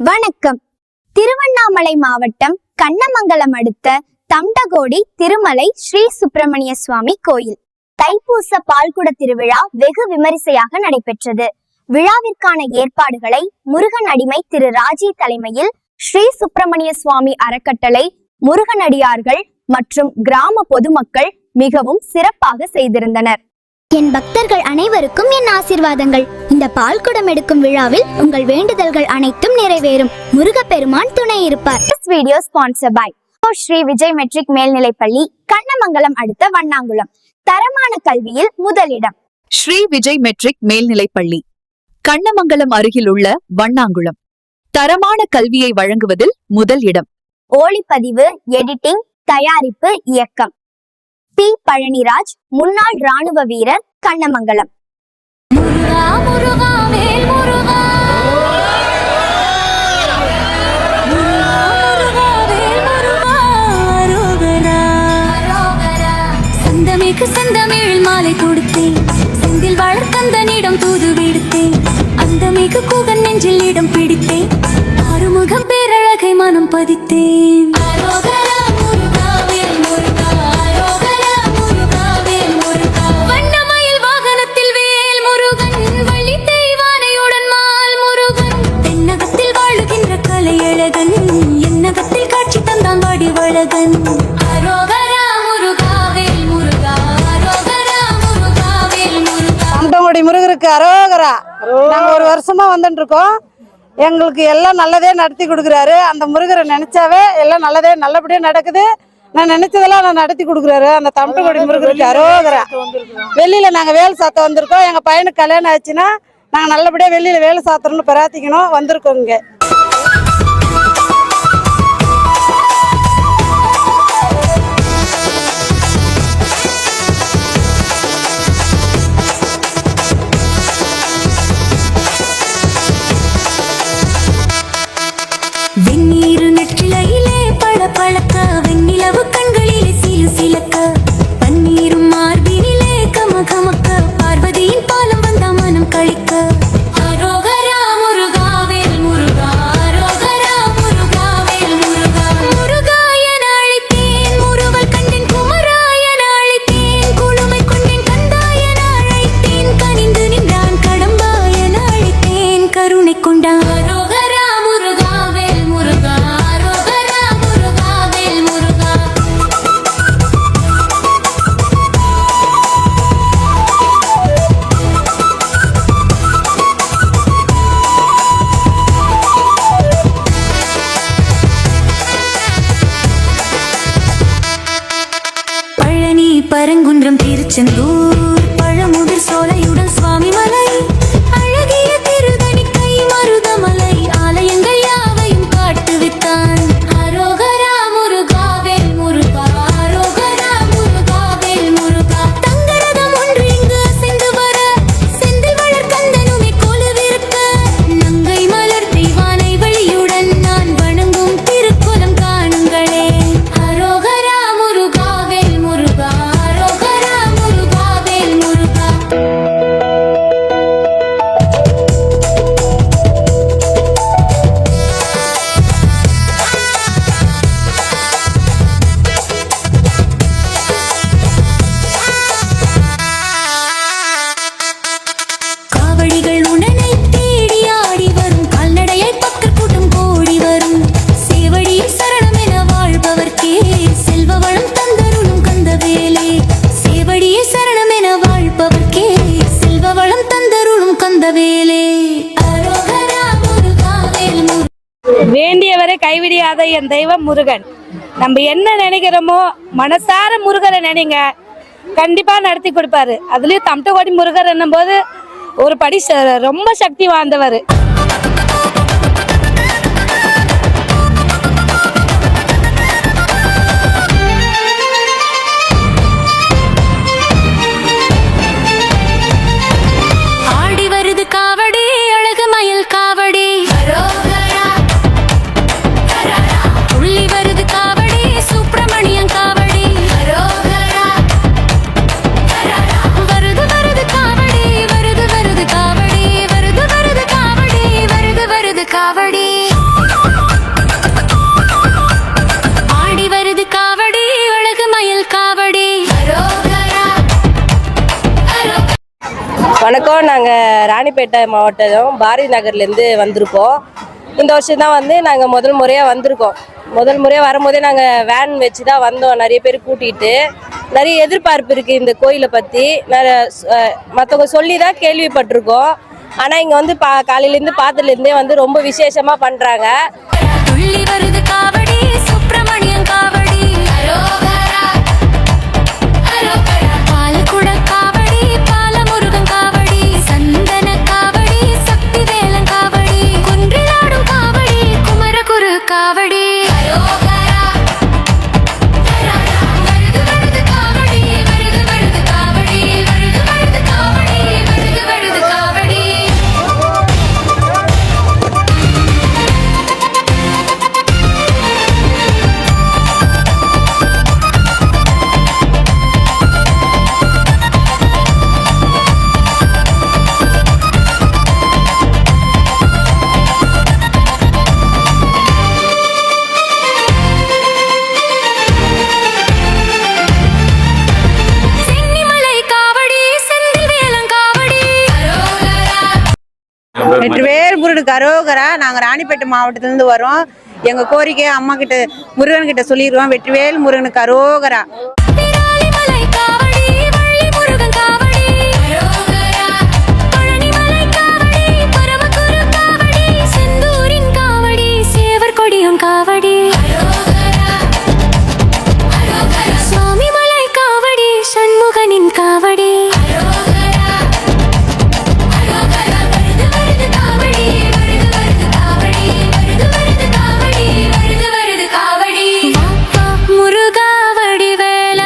வணக்கம். திருவண்ணாமலை மாவட்டம் கண்ணமங்கலம் அடுத்த தம்டகோடி திருமலை ஸ்ரீ சுப்பிரமணிய சுவாமி கோயில் தைப்பூச பால்குட திருவிழா வெகு விமரிசையாக நடைபெற்றது. விழாவிற்கான ஏற்பாடுகளை முருகன் அடிமை திரு ராஜி தலைமையில் ஸ்ரீ சுப்பிரமணிய சுவாமி அறக்கட்டளை, முருகனடியார்கள் மற்றும் கிராம பொதுமக்கள் மிகவும் சிறப்பாக செய்திருந்தனர். என் பக்தர்கள் அனைவருக்கும் என் ஆசீர்வாதங்கள். இந்த பால்குடம் எடுக்கும் விழாவில் உங்கள் வேண்டுதல்கள் அனைத்தும் நிறைவேறும். முருகப்பெருமான் துணை இருப்பார். This video sponsored by Shri Vijay matric மேல்நிலைப்பள்ளி, கண்ணமங்கலம் அடுத்த வண்ணாங்குளம். தரமான கல்வியில் முதலிடம். ஸ்ரீ விஜய் மெட்ரிக் மேல்நிலைப்பள்ளி, கண்ணமங்கலம் அருகில் உள்ள வண்ணாங்குளம். தரமான கல்வியை வழங்குவதில் முதல் இடம். ஒளிப்பதிவு, எடிட்டிங், தயாரிப்பு, இயக்கம் பி. பழனிராஜ், முன்னாள் ராணுவ வீரர், கண்ணமங்கலம். செந்தமிழ் மாலை கொடுத்தேன், செந்தில் வளர்த்தந்தனிடம் தூது விடுத்தேன், அந்த மிகு கூகன் நெஞ்சில் இடம் பிடித்தேன், ஆறுமுகம் பேரழகை மனம் பதித்தேன். முருகருக்கு அரோகரா. நாங்க ஒரு வருஷமா வந்துட்டு இருக்கோம். எங்களுக்கு எல்லாம் நல்லதே நடத்தி கொடுக்குறாரு. அந்த முருகரை நினைச்சாவே எல்லாம் நல்லதே நல்லபடியா நடக்குது. நான் நினைச்சதெல்லாம் நான் நடத்தி கொடுக்குறாரு. அந்த தம்பட்டங்குடி முருகருக்கு அரோகரா. வெளியில நாங்க வேலை சாத்த வந்திருக்கோம். எங்க பையனுக்கு கல்யாணம் ஆச்சுன்னா நாங்க நல்லபடியா வெளியில வேலை சாத்தணும்னு பிரார்த்திக்கணும் வந்திருக்கோம். இங்க வெந்நீரு நெற்றிலையிலே பழ பழக்க, வெண்ணிலவு கண்களிலே சிலு சிலக்க, பன்னீரும் மார்பினிலே கம கமக்க, பார்வதியின் பாலம் வந்த மனம் கழிக்க. அரோகரா முருகாவேல் முருகா, அரோகரா முருகாவேல் முருகா. முருகாயன அழைத்தேன், முருவல் கண்டேன், குமராயன அழைத்தேன், குழுமை கொண்டேன், கந்தாயன அழைத்தேன், கனிந்து நின்றான், கடம்பாயன அழைத்தேன், கருணை கொண்டான். பரங்குன்றம், திருச்செந்தூர், பழமுதிர் சோலையுடன் சுவாமி மலை, அழகிய திருதணிக்கை, மருதமலை, ஆலயங்கள் யாவையும் காட்டுவித்தான். அரோகரா முருகாவேல் முருகா, அரோகரா முருகாவேல் முருகா. தங்கரதம் ஒன்று இங்கு அசைந்து வர, செந்தில் வளர் கந்தனுமே கொலுவிருக்க, நங்கை மலர் தெய்வானை வழியுடன் நான் வணங்கும் திருக்குலம் காணுங்களே. அரோகரா முருகாவேல் முருகா, வேண்டியவரை கைவிடியாத என் தெய்வம் முருகன். நம்ம என்ன நினைக்கிறோமோ மனசார முருகரை நினைங்க, கண்டிப்பா நடத்தி கொடுப்பாரு. அதுலயும் தம்டகோடி முருகர் என்னும் போது ஒரு படி ரொம்ப சக்தி வாய்ந்தவர். ஆடி வருது காவடி, அழகு மயில் காவடி, துள்ளி வருது காவடி, சுப்பிரமணியன் காவடி, வருது வருது காவடி, வருது வருது காவடி, வருது வருது காவடி. வணக்கம். நாங்கள் ராணிப்பேட்டை மாவட்டம் பாரதி நகர்லேருந்து வந்திருக்கோம். இந்த வருஷம் தான் வந்து நாங்கள் முதல் முறையாக வந்திருக்கோம். முதல் முறையாக வரும்போதே நாங்கள் வேன் வச்சு தான் வந்தோம். நிறைய பேர் கூட்டிகிட்டு நிறைய எதிர்பார்ப்பு இருக்குது இந்த கோயிலை பற்றி. மற்றவங்க சொல்லி தான் கேள்விப்பட்டிருக்கோம். ஆனால் இங்கே வந்து காலையிலேருந்து பார்த்ததுலேருந்தே வந்து ரொம்ப விசேஷமாக பண்ணுறாங்க. துள்ளி வருது காவடி சுப்பிரமணியன் காவடி பாலக்குட காவடி பாலமுருகன் காவடி சந்தன காவடி சக்தி வேலன் காவடி குன்றிலாடும் காவடி குமரகுரு காவடி வெற்றிவேல் முருகனுக்கு அரோகரா. நாங்கள் ராணிப்பேட்டை மாவட்டத்திலேருந்து வரோம். எங்கள் கோரிக்கை அம்மா கிட்ட முருகன் கிட்ட சொல்லிடுவோம். வெற்றிவேல் முருகனுக்கு அரோகரா. காவடி சுவாமிமலை காவடி சண்முகனின் காவடி முருகாவடி வேல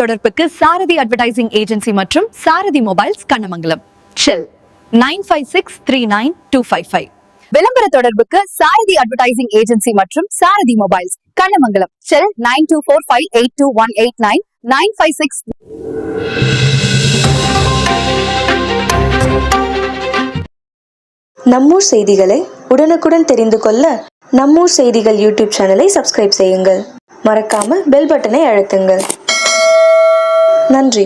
தொடர்புக்கு சாரதி அட்வர்டைசிங் ஏஜென்சி மற்றும் சாரதி மொபைல்ஸ் கண்ணமங்கலம். செல் 95639255. விளம்பர தொடர்புக்கு சாரதி அட்வர்டைசிங் ஏஜென்சி மற்றும் சாரதி மொபைல்ஸ் கண்ணமங்கலம். செல் 9245821899 956. நம்மூர் செய்திகளை உடனுக்குடன் தெரிந்து கொள்ள நம்மூர் செய்திகள் யூடியூப் சேனலை சப்ஸ்கிரைப் செய்யுங்கள். மறக்காம பெல் பட்டனை அழுத்துங்கள். நன்றி.